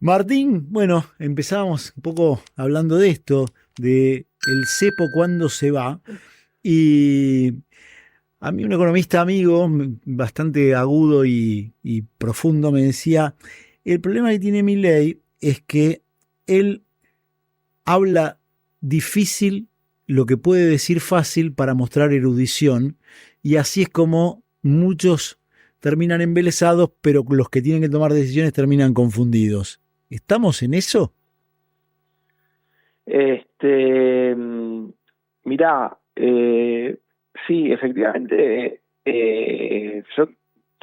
Martín, bueno, empezábamos un poco hablando de esto, de el cepo cuando se va, y a mí un economista amigo, bastante agudo y profundo, me decía, el problema que tiene Milei es que él habla difícil lo que puede decir fácil para mostrar erudición, y así es como muchos terminan embelesados, pero los que tienen que tomar decisiones terminan confundidos. ¿Estamos en eso? Este, mirá, sí, efectivamente, yo,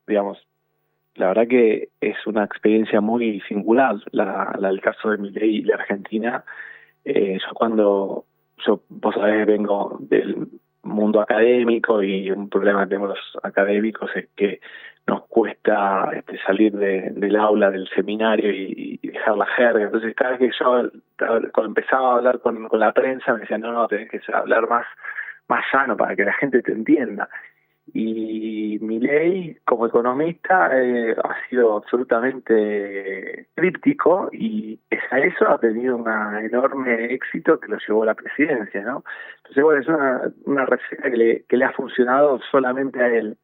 digamos, la verdad que es una experiencia muy singular la del caso de Milei y la Argentina. Vos sabés, vengo del mundo académico y un problema que tenemos los académicos es que nos cuesta salir del aula, del seminario y dejar la jerga. Entonces, cada vez que yo cuando empezaba a hablar con la prensa, me decían, no, tenés que hablar más sano para que la gente te entienda. Y Milei, como economista, ha sido absolutamente críptico y pese a eso ha tenido un enorme éxito que lo llevó a la presidencia, ¿no? Entonces, bueno, es una receta que le ha funcionado solamente a él.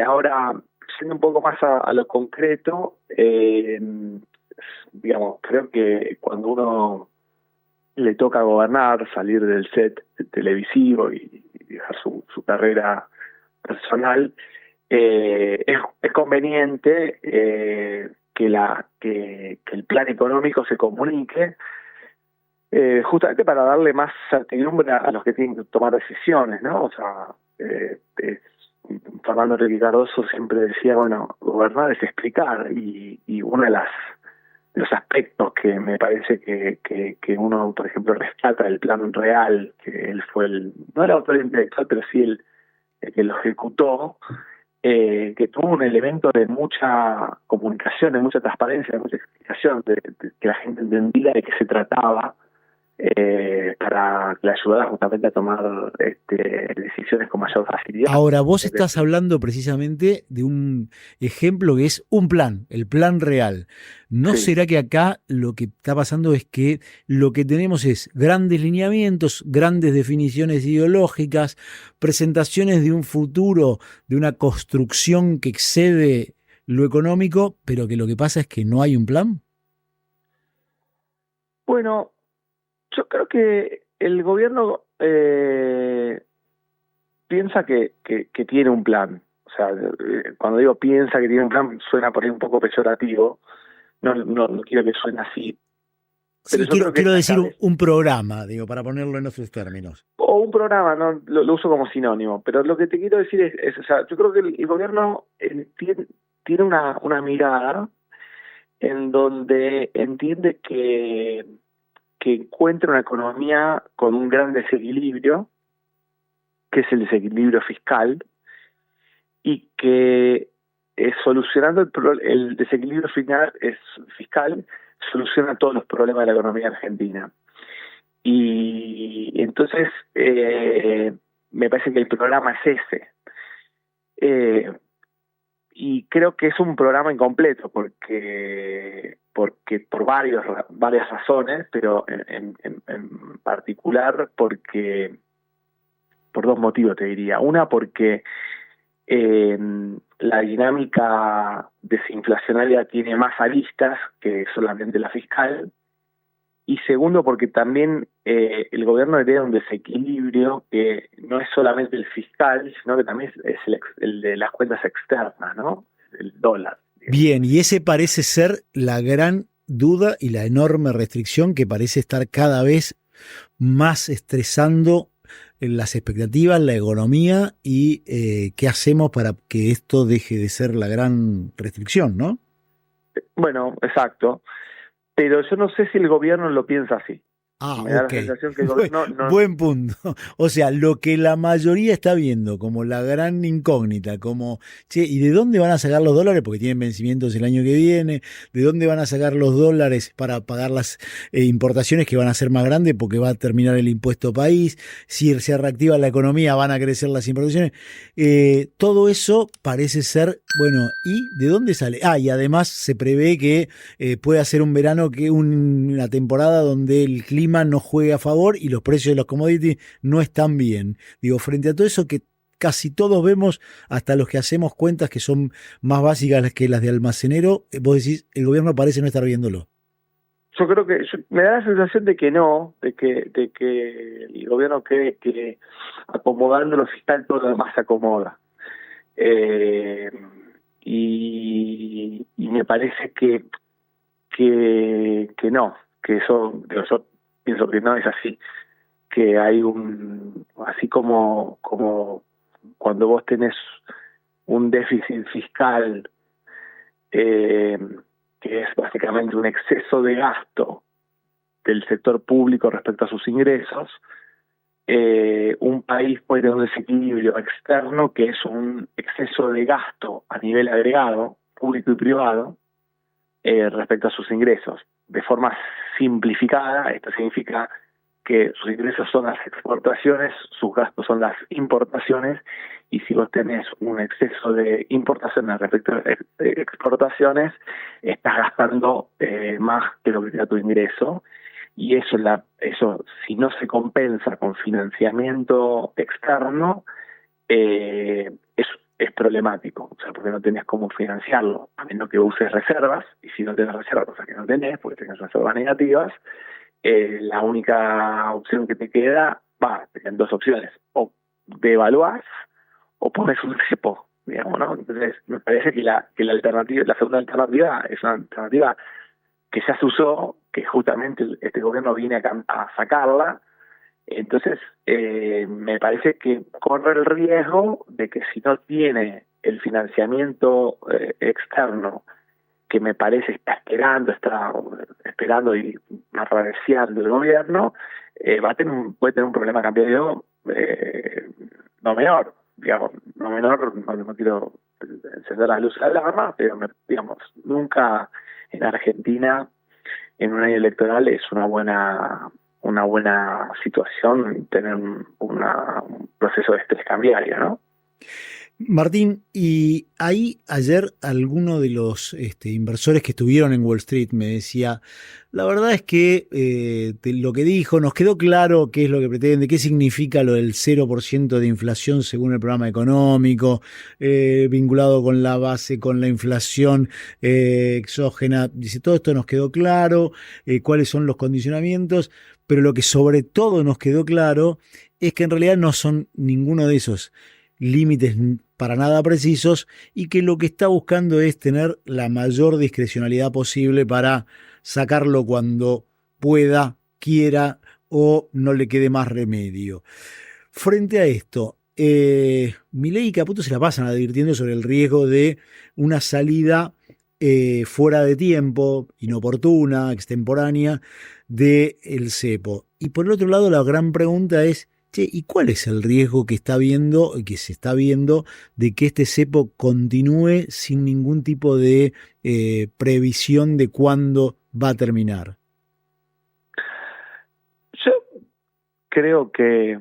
Ahora, siendo un poco más a lo concreto, digamos, creo que cuando uno le toca gobernar, salir del set televisivo y dejar su carrera personal, es conveniente que el plan económico se comunique, justamente para darle más certidumbre a los que tienen que tomar decisiones, ¿no? O sea, Fernando Enrique Cardoso siempre decía, bueno, gobernar es explicar, y una de los aspectos que me parece que uno, por ejemplo, rescata del plan real, que él fue no el autor intelectual, pero sí el que lo ejecutó, que tuvo un elemento de mucha comunicación, de mucha transparencia, de mucha explicación, de que la gente entendiera de qué se trataba, para que le ayudara justamente a tomar decisiones con mayor facilidad. Ahora, vos estás hablando precisamente de un ejemplo que es un plan, el plan real. ¿No Sí. será que acá lo que está pasando es que lo que tenemos es grandes lineamientos, grandes definiciones ideológicas, presentaciones de un futuro, de una construcción que excede lo económico, pero que lo que pasa es que no hay un plan? Bueno, yo creo que el gobierno piensa que tiene un plan. O sea, cuando digo piensa que tiene un plan, suena por ahí un poco peyorativo. No quiero que suene así. Pero Sí, yo creo que quiero la decir cabeza, un programa, digo, para ponerlo en otros términos. o un programa, no lo uso como sinónimo, pero lo que te quiero decir o sea, yo creo que el gobierno tiene una mirada en donde entiende que encuentra una economía con un gran desequilibrio, que es el desequilibrio fiscal, y que solucionando el desequilibrio fiscal soluciona todos los problemas de la economía argentina. Y entonces me parece que el programa es ese. Eh, y creo que es un programa incompleto porque por varias razones, pero en particular por dos motivos te diría. Una, porque la dinámica desinflacionaria tiene más aristas que solamente la fiscal. Y segundo, porque también el gobierno hereda un desequilibrio que no es solamente el fiscal, sino que también es el de las cuentas externas, ¿no? El dólar, digamos. Bien, y ese parece ser la gran duda y la enorme restricción que parece estar cada vez más estresando en las expectativas, la economía y qué hacemos para que esto deje de ser la gran restricción, ¿no? Bueno, exacto. Pero yo no sé si el gobierno lo piensa así. Ah, Me da la ok. sensación que el gobierno no. Buen punto. O sea, lo que la mayoría está viendo como la gran incógnita, como, che, ¿y de dónde van a sacar los dólares? Porque tienen vencimientos el año que viene. ¿De dónde van a sacar los dólares para pagar las importaciones que van a ser más grandes porque va a terminar el impuesto país? Si se reactiva la economía, van a crecer las importaciones. Todo eso parece ser, bueno, ¿y de dónde sale? Ah, y además se prevé que puede ser un verano, una temporada donde el clima no juegue a favor y los precios de los commodities no están bien. Digo, frente a todo eso que casi todos vemos, hasta los que hacemos cuentas que son más básicas que las de almacenero, vos decís, el gobierno parece no estar viéndolo. Yo creo que me da la sensación de que no, de que el gobierno cree que acomodando lo fiscal todo lo demás se acomoda. Eh, y me parece que no, que eso, digo, yo pienso que no es así, que hay así como cuando vos tenés un déficit fiscal, eh, que es básicamente un exceso de gasto del sector público respecto a sus ingresos, un país puede tener un desequilibrio externo que es un exceso de gasto a nivel agregado, público y privado, respecto a sus ingresos. De forma simplificada, esto significa que sus ingresos son las exportaciones, sus gastos son las importaciones, y si vos tenés un exceso de importaciones respecto a exportaciones, estás gastando más que lo que te da tu ingreso, y eso si no se compensa con financiamiento externo, es problemático, o sea, porque no tenés cómo financiarlo, a menos que uses reservas, y si no tenés reservas, cosa que no tenés, porque tenés reservas negativas, la única opción que te queda, te quedan dos opciones, o devaluás o pones un cepo, digamos, ¿no? Entonces, me parece que la alternativa, la segunda alternativa es una alternativa que ya se usó, que justamente este gobierno viene a sacarla. Entonces, me parece que corre el riesgo de que si no tiene el financiamiento externo, que me parece está esperando y arreciando el gobierno, puede tener un problema cambiario no menor, digamos, no menor, no quiero encender las luces de alarma, pero digamos, nunca en Argentina en un año electoral es una buena situación tener un proceso de estrés cambiario, ¿no? Martín, y ahí ayer alguno de los inversores que estuvieron en Wall Street me decía, la verdad es que lo que dijo nos quedó claro qué es lo que pretende, qué significa lo del 0% de inflación según el programa económico, vinculado con la base, con la inflación exógena. Dice, todo esto nos quedó claro, cuáles son los condicionamientos, pero lo que sobre todo nos quedó claro es que en realidad no son ninguno de esos límites para nada precisos y que lo que está buscando es tener la mayor discrecionalidad posible para sacarlo cuando pueda, quiera o no le quede más remedio. Frente a esto, Milei y Caputo se la pasan advirtiendo sobre el riesgo de una salida fuera de tiempo, inoportuna, extemporánea, del cepo. Y por el otro lado, la gran pregunta es, che, ¿y cuál es el riesgo que está viendo, que se está viendo, de que este cepo continúe sin ningún tipo de previsión de cuándo va a terminar? Yo creo que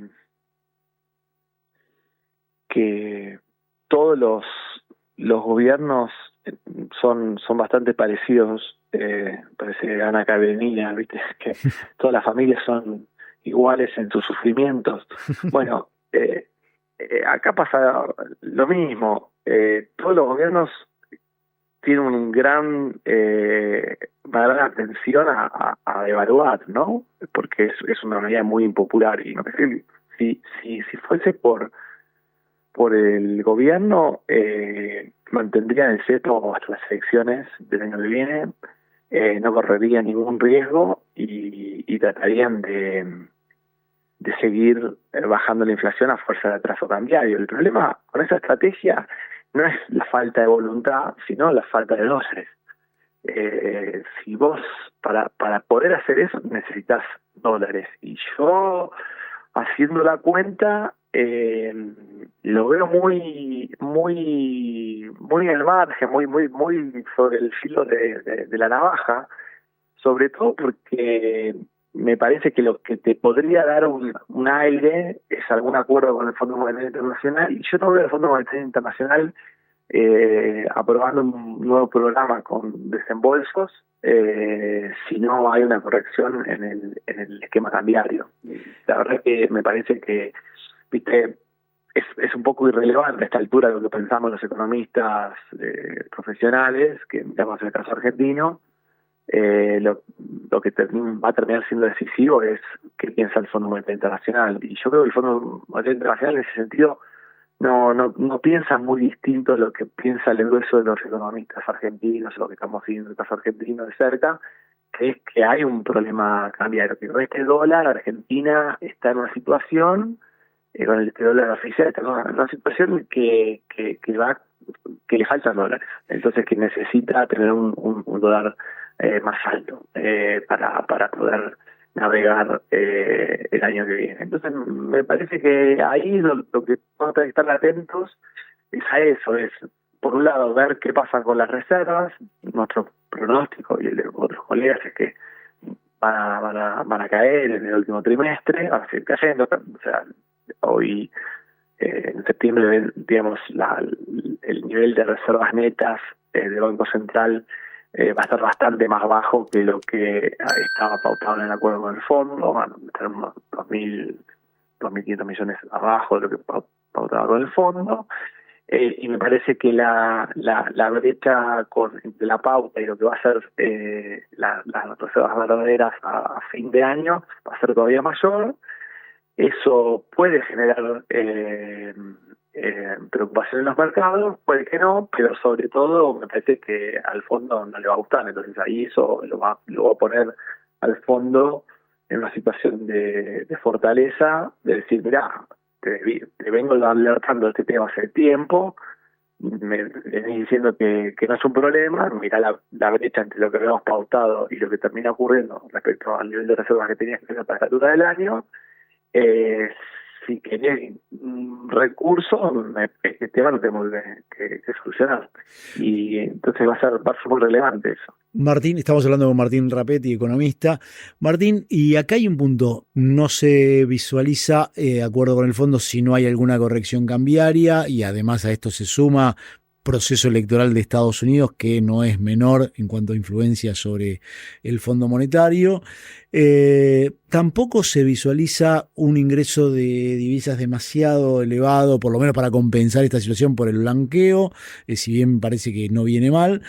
todos los gobiernos son bastante parecidos, parece Ana Karenina, ¿viste? Que todas las familias son iguales en sus sufrimientos. Bueno, acá pasa lo mismo. Todos los gobiernos tienen una gran atención a devaluar, ¿no? Porque es una medida muy impopular, y no sé si fuese por el gobierno, mantendrían el cepo hasta las elecciones del año que viene, no correrían ningún riesgo y tratarían de seguir bajando la inflación a fuerza de atraso cambiario. El problema con esa estrategia no es la falta de voluntad, sino la falta de dólares. Si vos, para poder hacer eso, necesitas dólares. Y yo, haciendo la cuenta, lo veo muy al margen, muy sobre el filo de la navaja, sobre todo porque me parece que lo que te podría dar un aire es algún acuerdo con el Fondo Monetario Internacional, y yo no veo el Fondo Monetario Internacional aprobando un nuevo programa con desembolsos si no hay una corrección en el esquema cambiario. La verdad que me parece que, viste, es un poco irrelevante a esta altura lo que pensamos los economistas profesionales, que digamos en el caso argentino, lo que va a terminar siendo decisivo es qué piensa el Fondo Monetario Internacional. Y yo creo que el Fondo Monetario Internacional en ese sentido no piensa muy distinto a lo que piensa el grueso de los economistas argentinos, lo que estamos viendo en el caso argentino de cerca, que es que hay un problema cambiario, que con este dólar Argentina está en una situación, con este dólar oficial está en una situación que le faltan dólares, entonces que necesita tener un dólar más alto para poder navegar el año que viene. Entonces me parece que ahí lo que vamos a tener que estar atentos es a eso, es por un lado ver qué pasa con las reservas. Nuestro pronóstico y el de otros colegas es que van a caer en el último trimestre, van a seguir cayendo. O sea, hoy en septiembre, digamos, el nivel de reservas netas del Banco Central va a estar bastante más bajo que lo que estaba pautado en el acuerdo con el fondo. Van a estar unos 2.500 millones abajo de lo que pautaba con el fondo. Y me parece que la brecha entre la pauta y lo que va a ser las reservas verdaderas a fin de año va a ser todavía mayor. Eso puede generar preocupación en los mercados, puede que no, pero sobre todo me parece que al fondo no le va a gustar. Entonces ahí eso lo va a poner al fondo en una situación de fortaleza, de decir, mirá, te vengo alertando de este tema hace tiempo, me venís diciendo que no es un problema, mirá la brecha entre lo que habíamos pautado y lo que termina ocurriendo respecto al nivel de reservas que tenías que tener para la altura del año. Si querés recursos, este tema lo tenemos que solucionar. Y entonces va a ser muy relevante eso. Martín, estamos hablando con Martín Rapetti, economista. Martín, y acá hay un punto, no se visualiza acuerdo con el fondo si no hay alguna corrección cambiaria, y además a esto se suma proceso electoral de Estados Unidos que no es menor en cuanto a influencia sobre el Fondo Monetario. Tampoco se visualiza un ingreso de divisas demasiado elevado, por lo menos para compensar esta situación por el blanqueo, si bien parece que no viene mal.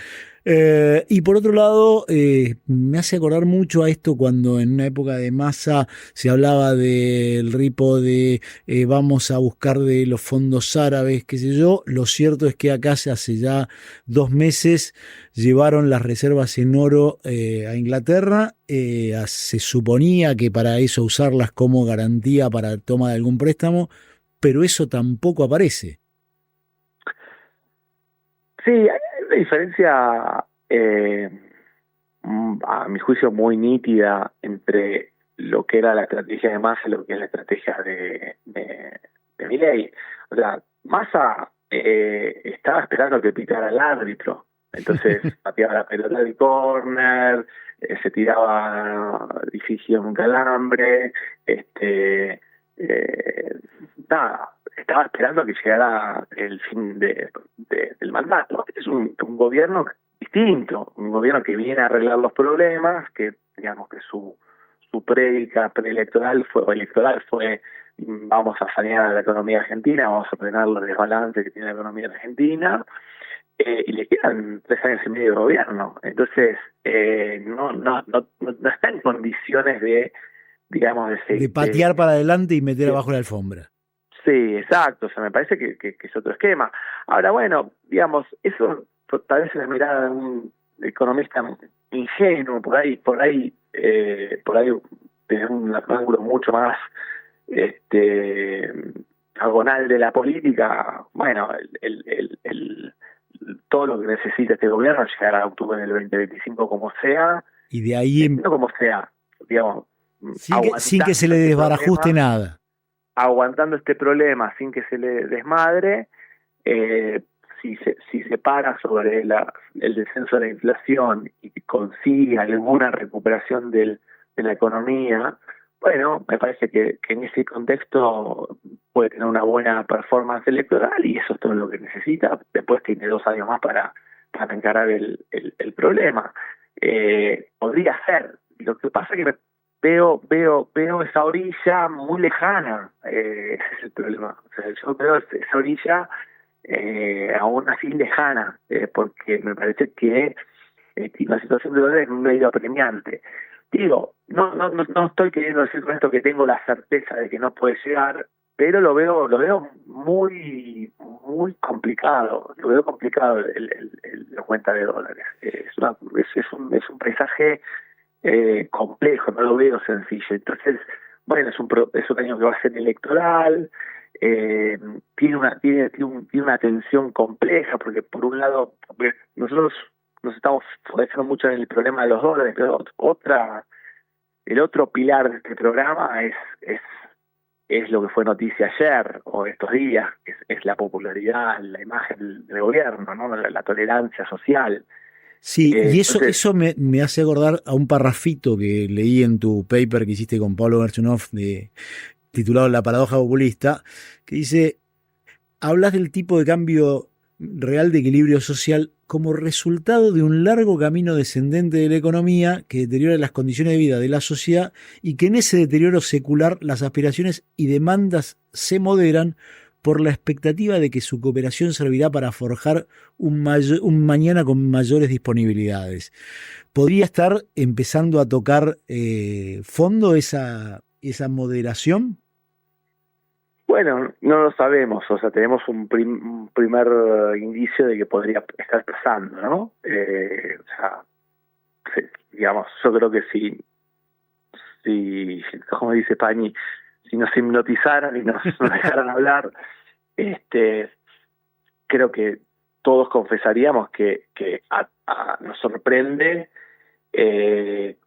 Y por otro lado, me hace acordar mucho a esto cuando en una época de Massa se hablaba del ripo de vamos a buscar de los fondos árabes, qué sé yo. Lo cierto es que acá hace ya 2 meses llevaron las reservas en oro a Inglaterra. Se suponía que para eso usarlas como garantía para toma de algún préstamo, pero eso tampoco aparece. Sí, hay una diferencia, a mi juicio, muy nítida entre lo que era la estrategia de Massa y lo que es la estrategia de Milei. O sea, Massa estaba esperando que picara el árbitro, entonces pateaba la pelota de córner, se tiraba difícil un calambre, nada, estaba esperando a que llegara el fin del mandato. Este es un gobierno distinto, un gobierno que viene a arreglar los problemas, que digamos que su prédica preelectoral fue vamos a sanear a la economía argentina, vamos a ordenar los desbalances que tiene la economía argentina, y le quedan 3 años y medio de gobierno. Entonces no está en condiciones de, digamos, de patear para adelante y meter abajo la alfombra. Sí, exacto. O sea, me parece que es otro esquema. Ahora, bueno, digamos, eso tal vez es la mirada de un economista ingenuo, por ahí desde un ángulo mucho más agonal de la política. Bueno, todo lo que necesita este gobierno es llegar a octubre del 2025 como sea, Y de ahí no como sea, digamos, Sin que se le desbarajuste nada. Aguantando este problema sin que se le desmadre, si se para sobre el descenso de la inflación y consigue alguna recuperación de la economía, bueno, me parece que en ese contexto puede tener una buena performance electoral y eso es todo lo que necesita. Después tiene 2 años más para encarar el problema. Podría ser. Lo que pasa es que veo esa orilla muy lejana, ese es el problema. O sea, yo veo esa orilla aún así lejana, porque me parece que la situación de dólares es un medio apremiante. Digo, no estoy queriendo decir con esto que tengo la certeza de que no puede llegar, pero lo veo muy complicado. Lo veo complicado la cuenta de dólares. Es un paisaje complejo, no lo veo sencillo. Entonces, bueno, es un año que va a ser electoral, tiene una tensión compleja, porque por un lado, nosotros nos estamos focalizando mucho en el problema de los dólares, pero el otro pilar de este programa es lo que fue noticia ayer o estos días, es la popularidad, la imagen del gobierno, ¿no? La tolerancia social. Sí, y eso me hace acordar a un parrafito que leí en tu paper que hiciste con Pablo Merchunov, titulado La paradoja populista, que dice: hablas del tipo de cambio real de equilibrio social como resultado de un largo camino descendente de la economía que deteriora las condiciones de vida de la sociedad y que en ese deterioro secular las aspiraciones y demandas se moderan por la expectativa de que su cooperación servirá para forjar un mañana con mayores disponibilidades. ¿Podría estar empezando a tocar fondo esa moderación? Bueno, no lo sabemos, o sea, tenemos un primer indicio de que podría estar pasando, ¿no? O sea, digamos, yo creo que si como dice Pañi, si nos hipnotizaran y nos dejaran hablar, creo que todos confesaríamos que nos sorprende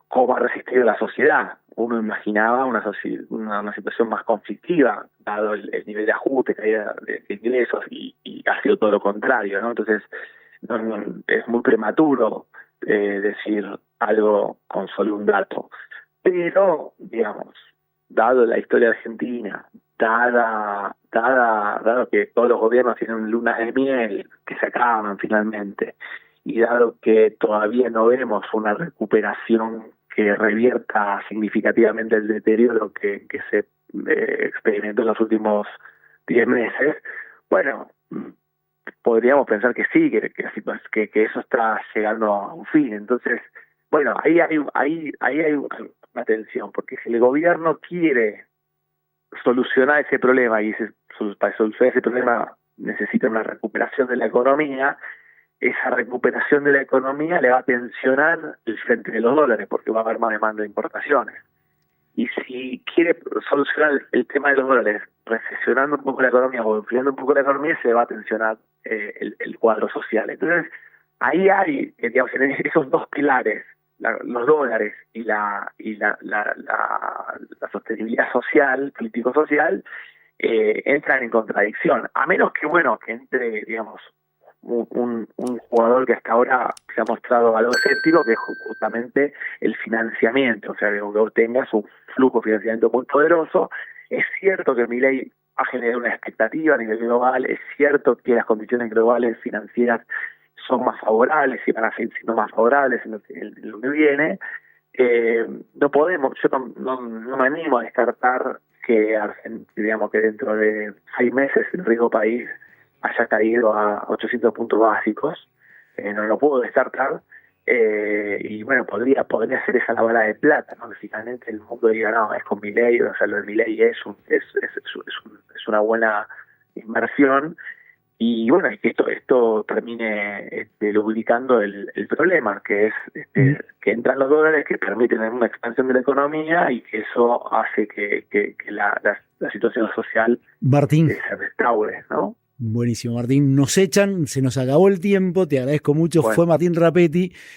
cómo ha resistido la sociedad. Uno imaginaba una situación más conflictiva, dado el nivel de ajuste, caída de ingresos, y ha sido todo lo contrario, ¿no? Entonces, es muy prematuro decir algo con solo un dato. Pero, digamos, dado la historia argentina, dado que todos los gobiernos tienen lunas de miel que se acaban finalmente, y dado que todavía no vemos una recuperación que revierta significativamente el deterioro que se experimentó en los últimos 10 meses, bueno, podríamos pensar que sí, que eso está llegando a un fin. Entonces, bueno, ahí hay una tensión, porque si el gobierno quiere solucionar ese problema y para solucionar ese problema necesita una recuperación de la economía, esa recuperación de la economía le va a tensionar el frente de los dólares, porque va a haber más demanda de importaciones. Y si quiere solucionar el tema de los dólares recesionando un poco la economía o enfriando un poco la economía, se va a tensionar el cuadro social. Entonces, ahí hay, digamos, en esos dos pilares, los dólares y la sostenibilidad social, político-social, entran en contradicción. A menos que, bueno, que entre, digamos, un jugador que hasta ahora se ha mostrado algo escéptico, que es justamente el financiamiento, o sea, que vos tengas un flujo de financiamiento muy poderoso. Es cierto que Milei ha generado una expectativa a nivel global, es cierto que las condiciones globales financieras son más favorables y van a seguir siendo más favorables en lo que viene. No podemos, yo no me animo a descartar que, digamos, que dentro de 6 meses el riesgo país haya caído a 800 puntos básicos. No lo puedo descartar, y bueno, podría ser esa la bala de plata, ¿no? Que finalmente el mundo diga, no, es con Milei, o sea, lo de Milei es una buena inversión, y bueno, es que esto termine lubricando el problema, que es que entran los dólares que permiten una expansión de la economía, y que eso hace que la situación social, Martín, se restaure, ¿no? Buenísimo, Martín. Nos echan, se nos acabó el tiempo, te agradezco mucho. Bueno. Fue Martín Rapetti,